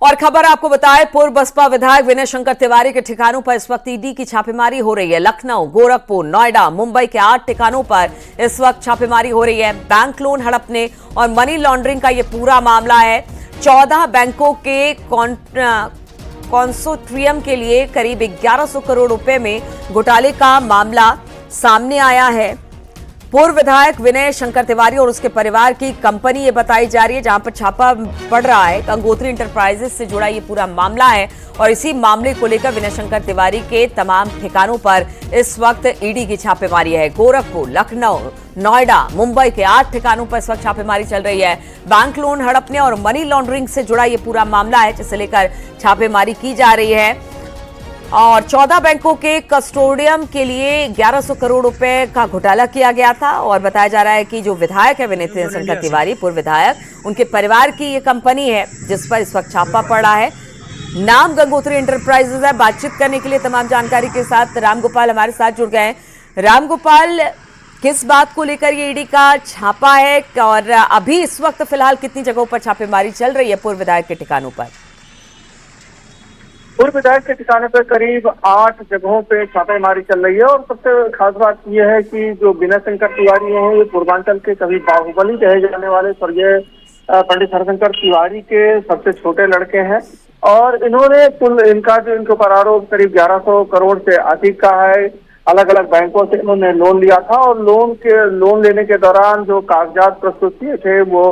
और खबर आपको बताएं, पूर्व बसपा विधायक विनय शंकर तिवारी के ठिकानों पर इस वक्त ईडी की छापेमारी हो रही है। लखनऊ, गोरखपुर, नोएडा, मुंबई के 8 ठिकानों पर इस वक्त छापेमारी हो रही है। बैंक लोन हड़पने और मनी लॉन्ड्रिंग का यह पूरा मामला है। 14 बैंकों के कॉन्सोर्टियम के लिए करीब 1100 करोड़ रुपए में घोटाले का मामला सामने आया है। पूर्व विधायक विनय शंकर तिवारी और उसके परिवार की कंपनी ये बताई जा रही है, जहां पर छापा पड़ रहा है। गंगोत्री इंटरप्राइजेस से जुड़ा ये पूरा मामला है और इसी मामले को लेकर विनय शंकर तिवारी के तमाम ठिकानों पर इस वक्त ईडी की छापेमारी है। गोरखपुर, लखनऊ, नोएडा, मुंबई के 8 ठिकानों पर इस वक्त छापेमारी चल रही है। बैंक लोन हड़पने और मनी लॉन्ड्रिंग से जुड़ा ये पूरा मामला है, जिसे लेकर छापेमारी की जा रही है। और 14 बैंकों के कस्टोडियम के लिए 1100 करोड़ रुपए का घोटाला किया गया था। और बताया जा रहा है कि जो विधायक है विनय शंकर तिवारी, पूर्व विधायक, उनके परिवार की ये कंपनी है जिस पर इस वक्त छापा पड़ा है। नाम गंगोत्री इंटरप्राइजेस है। बातचीत करने के लिए तमाम जानकारी के साथ रामगोपाल हमारे साथ जुड़ गए हैं। रामगोपाल, किस बात को लेकर ये ईडी का छापा है और अभी इस वक्त फिलहाल कितनी जगहों पर छापेमारी चल रही है पूर्व विधायक के ठिकानों पर? पूर्व विधायक के ठिकाने पर करीब 8 जगहों पे छापेमारी चल रही है। और सबसे खास बात यह है कि जो विनय शंकर तिवारी हैं, ये पूर्वांचल के कभी बाहुबली कहे जाने वाले स्वर्गीय पंडित हरशंकर तिवारी के सबसे छोटे लड़के हैं। और इन्होंने कुल इनके ऊपर आरोप करीब 1100 करोड़ से अधिक का है। अलग अलग बैंकों से इन्होंने लोन लिया था और लोन लेने के दौरान जो कागजात प्रस्तुत किए थे वो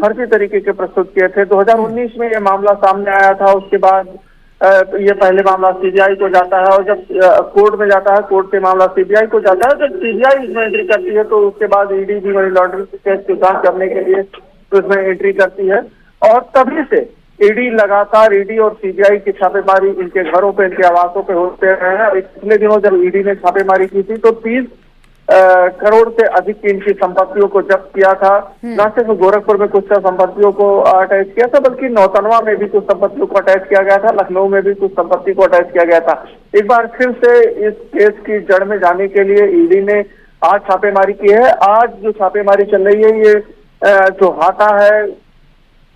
फर्जी तरीके के प्रस्तुत किए थे। 2019 में ये मामला सामने आया था। उसके बाद ये पहले मामला सीबीआई को जाता है और जब कोर्ट में जाता है, कोर्ट से मामला सीबीआई को जाता है। जब सीबीआई इसमें एंट्री करती है तो उसके बाद ईडी भी मनी लॉन्ड्रिंग केस की जांच करने के लिए उसमें एंट्री करती है। और तभी से ईडी लगातार और सीबीआई की छापेमारी इनके घरों पे, इनके आवासों पे होते रहे हैं। पिछले दिनों जब ईडी ने छापेमारी की थी तो 30 करोड़ से अधिक की इनकी संपत्तियों को जब्त किया था। न सिर्फ गोरखपुर में कुछ संपत्तियों को अटैच किया था, बल्कि नौतनवा में भी कुछ संपत्तियों को अटैच किया गया था, लखनऊ में भी कुछ संपत्ति को अटैच किया गया था। एक बार फिर से इस केस की जड़ में जाने के लिए ईडी ने आज छापेमारी की है। आज जो छापेमारी चल रही है, ये जो हाता है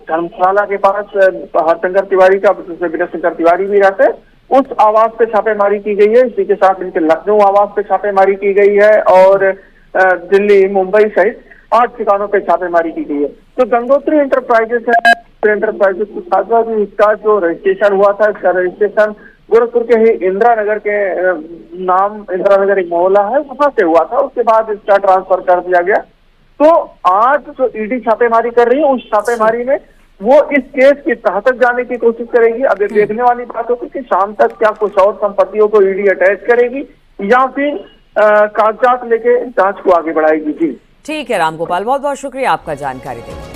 धर्मशाला के पास हरशंकर तिवारी का, विनय शंकर तिवारी भी रहते हैं, उस आवास पे छापेमारी की गई है। इसी के साथ इनके लखनऊ आवास पे छापेमारी की गई है और दिल्ली, मुंबई सहित 8 ठिकानों पे छापेमारी की गई है। तो गंगोत्री इंटरप्राइजेस है, इंटरप्राइजेस के साथ इसका जो रजिस्ट्रेशन हुआ था, इसका रजिस्ट्रेशन गोरखपुर के ही इंदिरा नगर के नाम, इंदिरा नगर एक मोहल्ला है, वहां से हुआ था। उसके बाद इसका ट्रांसफर कर दिया गया। तो आज जो ईडी छापेमारी कर रही है, उस छापेमारी में वो इस केस की तह तक जाने की कोशिश करेगी। अब ये देखने वाली बात होगी कि शाम तक क्या कुछ और संपत्तियों को ईडी अटैच करेगी या फिर कागजात लेके जांच को आगे बढ़ाएगी। जी ठीक है रामगोपाल, बहुत बहुत शुक्रिया आपका जानकारी देने के लिए।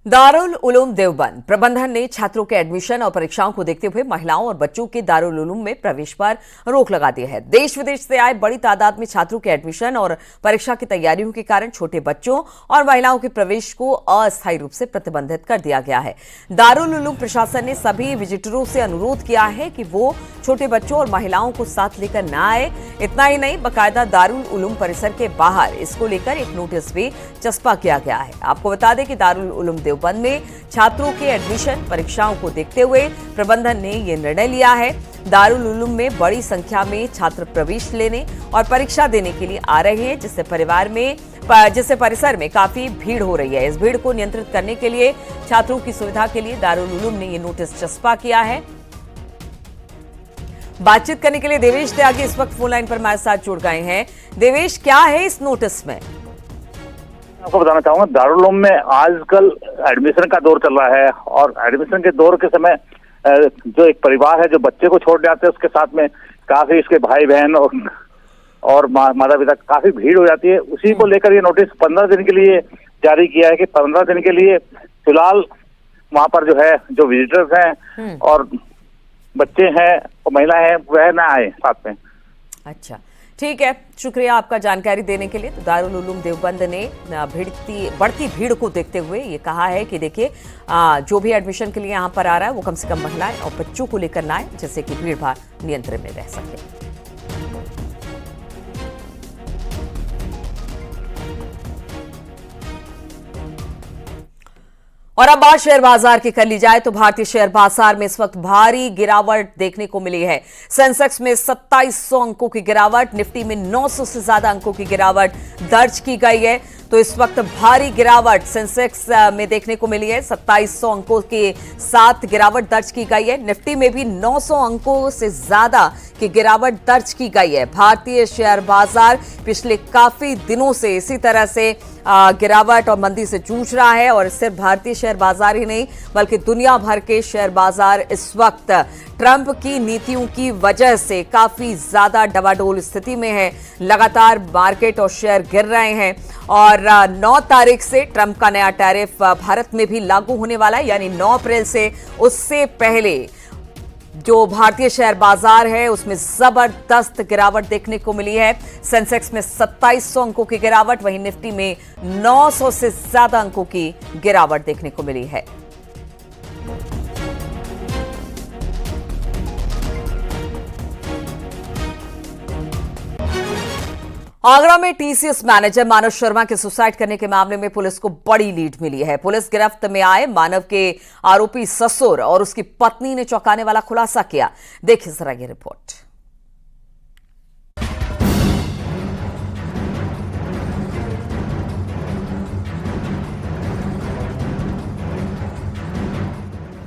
दारुल उलूम देवबंद प्रबंधन ने छात्रों के एडमिशन और परीक्षाओं को देखते हुए महिलाओं और बच्चों के दारुल उलूम में प्रवेश पर रोक लगा दी है। देश विदेश से आए बड़ी तादाद में छात्रों के एडमिशन और परीक्षा की तैयारियों के कारण छोटे बच्चों और महिलाओं के प्रवेश को अस्थायी रूप से प्रतिबंधित कर दिया गया है। दारुल उलूम प्रशासन ने सभी विजिटरों से अनुरोध किया है कि वो छोटे बच्चों और महिलाओं को साथ लेकर न आए। इतना ही नहीं, बाकायदा दारुल उलूम परिसर के बाहर इसको लेकर एक नोटिस भी चस्पा किया गया है। आपको बता दें कि दारुल उलूम देवबंद में छात्रों के एडमिशन परीक्षाओं को देखते हुए प्रबंधन ने यह निर्णय लिया है। दारुल उलूम में बड़ी संख्या में छात्र प्रवेश लेने और परीक्षा देने के लिए आ रहे हैं, जिससे परिसर में काफी भीड़ हो रही है। इस भीड़ को नियंत्रित करने के लिए छात्रों की सुविधा के लिए दारुल उलूम ने यह नोटिस चस्पा किया है। बातचीत करने के लिए देवेश त्यागी इस वक्त फोन लाइन पर हमारे साथ जुड़ गए हैं। देवेश, क्या है इस नोटिस में? आपको बताना चाहूंगा, दारुल उलूम में आजकल एडमिशन का दौर चल रहा है और एडमिशन के दौर के समय जो एक परिवार है जो बच्चे को छोड़ जाते हैं, उसके साथ में काफी इसके भाई बहन और माता पिता, काफी भीड़ हो जाती है। उसी को लेकर ये नोटिस 15 दिन के लिए जारी किया है कि 15 दिन के लिए फिलहाल वहां पर जो है, जो विजिटर्स हैं और बच्चे हैं और महिला हैं, वह ना आए साथ में। अच्छा, ठीक है, शुक्रिया आपका जानकारी देने के लिए। तो दारुल उलूम देवबंद ने बढ़ती भीड़ को देखते हुए ये कहा है कि देखिए जो भी एडमिशन के लिए यहाँ पर आ रहा है वो कम से कम महिलाएं और बच्चों को लेकर ना आए, जिससे कि भीड़ भाड़ नियंत्रण में रह सके। और अब बात शेयर बाजार की कर ली जाए तो भारतीय शेयर बाजार में इस वक्त भारी गिरावट देखने को मिली है। सेंसेक्स में 2700 अंकों की गिरावट, निफ्टी में 900 से ज्यादा अंकों की गिरावट दर्ज की गई है। तो इस वक्त भारी गिरावट सेंसेक्स में देखने को मिली है। 2700 अंकों के साथ गिरावट दर्ज की गई है। निफ्टी में भी 900 अंकों से ज्यादा की गिरावट दर्ज की गई है। भारतीय शेयर बाजार पिछले काफी दिनों से इसी तरह से गिरावट और मंदी से जूझ रहा है। और सिर्फ भारतीय शेयर बाजार ही नहीं बल्कि दुनिया भर के शेयर बाजार इस वक्त ट्रंप की नीतियों की वजह से काफी ज्यादा डवाडोल स्थिति में है। लगातार मार्केट और शेयर गिर रहे हैं और 9 तारीख से ट्रंप का नया टैरिफ भारत में भी लागू होने वाला है, यानी 9 अप्रैल से। उससे पहले जो भारतीय शेयर बाजार है उसमें जबरदस्त गिरावट देखने को मिली है। सेंसेक्स में 2700 अंकों की गिरावट, वहीं निफ्टी में 900 से ज्यादा अंकों की गिरावट देखने को मिली है। आगरा में टीसीएस मैनेजर मानव शर्मा के सुसाइड करने के मामले में पुलिस को बड़ी लीड मिली है। पुलिस गिरफ्त में आए मानव के आरोपी ससुर और उसकी पत्नी ने चौंकाने वाला खुलासा किया। देखिए जरा ये रिपोर्ट।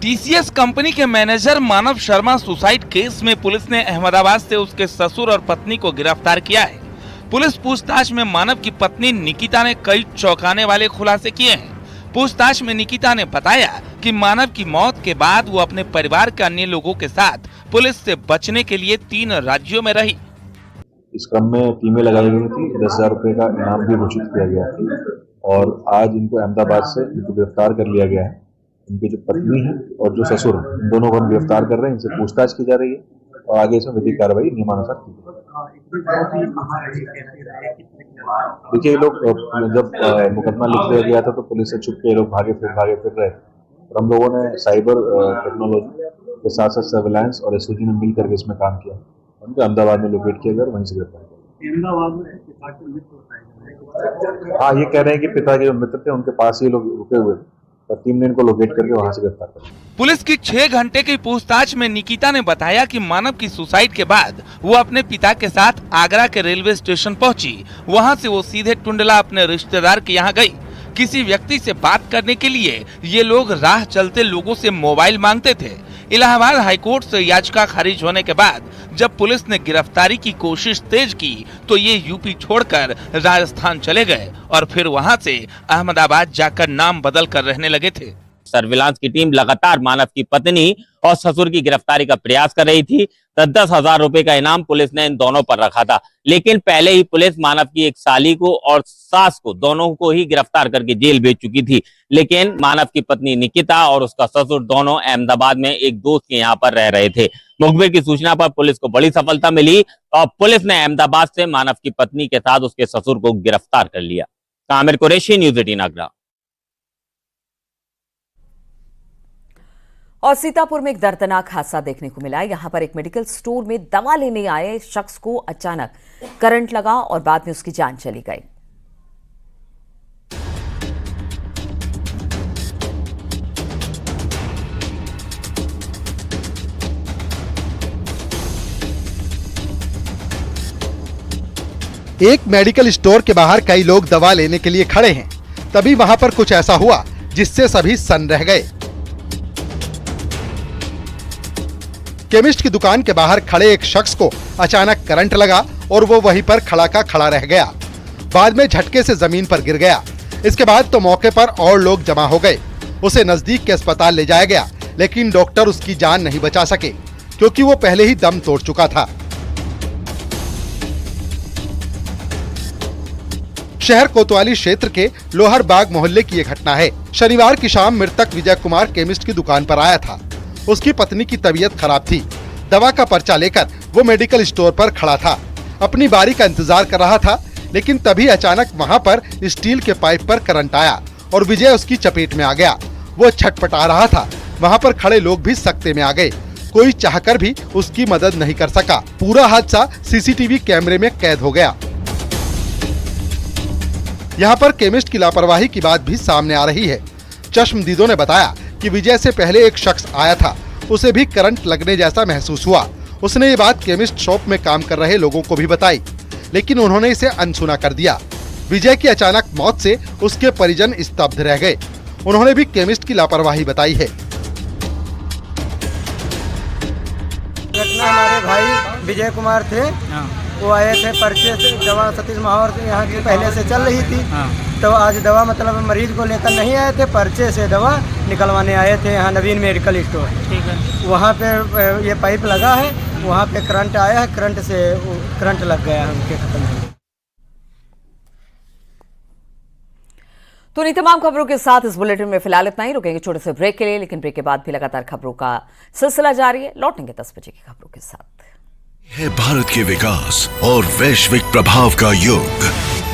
टीसीएस कंपनी के मैनेजर मानव शर्मा सुसाइड केस में पुलिस ने अहमदाबाद से उसके ससुर और पत्नी को गिरफ्तार किया है। पुलिस पूछताछ में मानव की पत्नी निकिता ने कई चौंकाने वाले खुलासे किए हैं। पूछताछ में निकिता ने बताया कि मानव की मौत के बाद वो अपने परिवार के अन्य लोगों के साथ पुलिस से बचने के लिए 3 राज्यों में रही। इस क्रम में टीमें लगाई गई थी, 10,000 रुपए का इनाम भी घोषित किया गया था और आज इनको अहमदाबाद से इनको गिरफ्तार कर लिया गया है। इनकी जो पत्नी है और जो ससुर है, इन दोनों को हम गिरफ्तार कर रहे हैं। इनसे पूछताछ की जा रही है और आगे इसमें विधिक कार्रवाई नियमानुसार की जाएगी। देखिए, ये लोग जब मुकदमा लिख दिया गया था तो पुलिस से छुप के लोग भागे फिर रहे थे और हम लोगों ने साइबर टेक्नोलॉजी के साथ साथ सर्विलांस और एसओजी ने मिल करके इसमें काम किया। उनको अहमदाबाद में लोकेट किया गया और वहीं से गिरफ्तार किया। हाँ, ये कह रहे हैं कि पिता के जो मित्र थे उनके पास ही लोग रुके हुए थे और टीम ने इनको लोकेट करके वहां से गिरफ्तार कर लिया। पुलिस की 6 घंटे की पूछताछ में निकिता ने बताया कि मानव की सुसाइड के बाद वो अपने पिता के साथ आगरा के रेलवे स्टेशन पहुंची। वहां से वो सीधे टुंडला अपने रिश्तेदार के यहाँ गई। किसी व्यक्ति से बात करने के लिए ये लोग राह चलते लोगों से मोबाइल मांगते थे। इलाहाबाद हाईकोर्ट से याचिका खारिज होने के बाद जब पुलिस ने गिरफ्तारी की कोशिश तेज की तो ये यूपी छोड़कर राजस्थान चले गए और फिर वहां से अहमदाबाद जाकर नाम बदल कर रहने लगे थे। सर्विलांस की टीम लगातार मानव की पत्नी और ससुर की गिरफ्तारी का प्रयास कर रही थी। 10,000 रुपए का इनाम पुलिस ने इन दोनों पर रखा था, लेकिन पहले ही पुलिस मानव की एक साली को और सास को, दोनों को ही गिरफ्तार करके जेल भेज चुकी थी। लेकिन मानव की पत्नी निकिता और उसका ससुर दोनों अहमदाबाद में एक दोस्त के यहाँ पर रह रहे थे। मुखबिर की सूचना पर पुलिस को बड़ी सफलता मिली और पुलिस ने अहमदाबाद से मानव की पत्नी के साथ उसके ससुर को गिरफ्तार कर लिया। कामिर कुरैशी, न्यूज़ 18 आगरा। और सीतापुर में एक दर्दनाक हादसा देखने को मिला। यहां पर एक मेडिकल स्टोर में दवा लेने आए शख्स को अचानक करंट लगा और बाद में उसकी जान चली गई। एक मेडिकल स्टोर के बाहर कई लोग दवा लेने के लिए खड़े हैं। तभी वहां पर कुछ ऐसा हुआ जिससे सभी सन्न रह गए। केमिस्ट की दुकान के बाहर खड़े एक शख्स को अचानक करंट लगा और वो वहीं पर खड़ा का खड़ा रह गया। बाद में झटके से जमीन पर गिर गया। इसके बाद तो मौके पर और लोग जमा हो गए। उसे नजदीक के अस्पताल ले जाया गया, लेकिन डॉक्टर उसकी जान नहीं बचा सके क्योंकि वो पहले ही दम तोड़ चुका था। शहर कोतवाली क्षेत्र के लोहरबाग मोहल्ले की ये घटना है। शनिवार की शाम मृतक विजय कुमार केमिस्ट की दुकान पर आया था। उसकी पत्नी की तबीयत खराब थी। दवा का पर्चा लेकर वो मेडिकल स्टोर पर खड़ा था। अपनी बारी का इंतजार कर रहा था, लेकिन तभी अचानक वहां पर स्टील के पाइप पर करंट आया और विजय उसकी चपेट में आ गया। वो छटपटा रहा था। वहां पर खड़े लोग भी सकते में आ गए। कोई चाहकर भी उसकी मदद नहीं कर सका। पूरा हादसा सीसीटीवी कैमरे में कैद हो गया। यहाँ पर केमिस्ट की लापरवाही की बात भी सामने आ रही है। चश्मदीदों ने बताया कि विजय से पहले एक शख्स आया था, उसे भी करंट लगने जैसा महसूस हुआ। उसने ये बात केमिस्ट शॉप में काम कर रहे लोगों को भी बताई, लेकिन उन्होंने इसे अनसुना कर दिया। विजय की अचानक मौत से उसके परिजन स्तब्ध रह गए। उन्होंने भी केमिस्ट की लापरवाही बताई है। घटना हमारे भाई विजय कुमार थे, वो आए थे पर्चे से दवा सतीश महावर यहाँ की पहले से चल रही थी। तो आज दवा मतलब मरीज को लेकर नहीं आए थे, पर्चे से दवा निकलवाने आए थे यहाँ नवीन मेडिकल स्टोर। ठीक है। वहाँ पे ये पाइप लगा है, वहाँ पे करंट आया है, करंट लग गया है, उनके खत्म हो गए। तो इन तमाम खबरों के साथ इस बुलेटिन में फिलहाल इतना ही। रुकेंगे छोटे से ब्रेक के लिए, लेकिन ब्रेक के बाद भी लगातार खबरों का सिलसिला जारी है। लौटेंगे 10 बजे की खबरों के साथ। है भारत के विकास और वैश्विक प्रभाव का युग,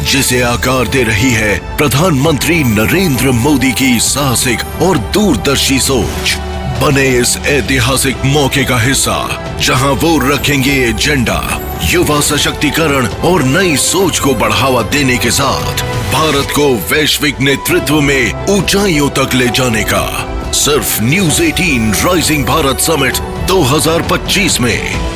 जिसे आकार दे रही है प्रधानमंत्री नरेंद्र मोदी की साहसिक और दूरदर्शी सोच। बने इस ऐतिहासिक मौके का हिस्सा, जहां वो रखेंगे एजेंडा युवा सशक्तिकरण और नई सोच को बढ़ावा देने के साथ भारत को वैश्विक नेतृत्व में ऊंचाइयों तक ले जाने का। सिर्फ न्यूज़ 18 राइजिंग भारत समिट 2025 में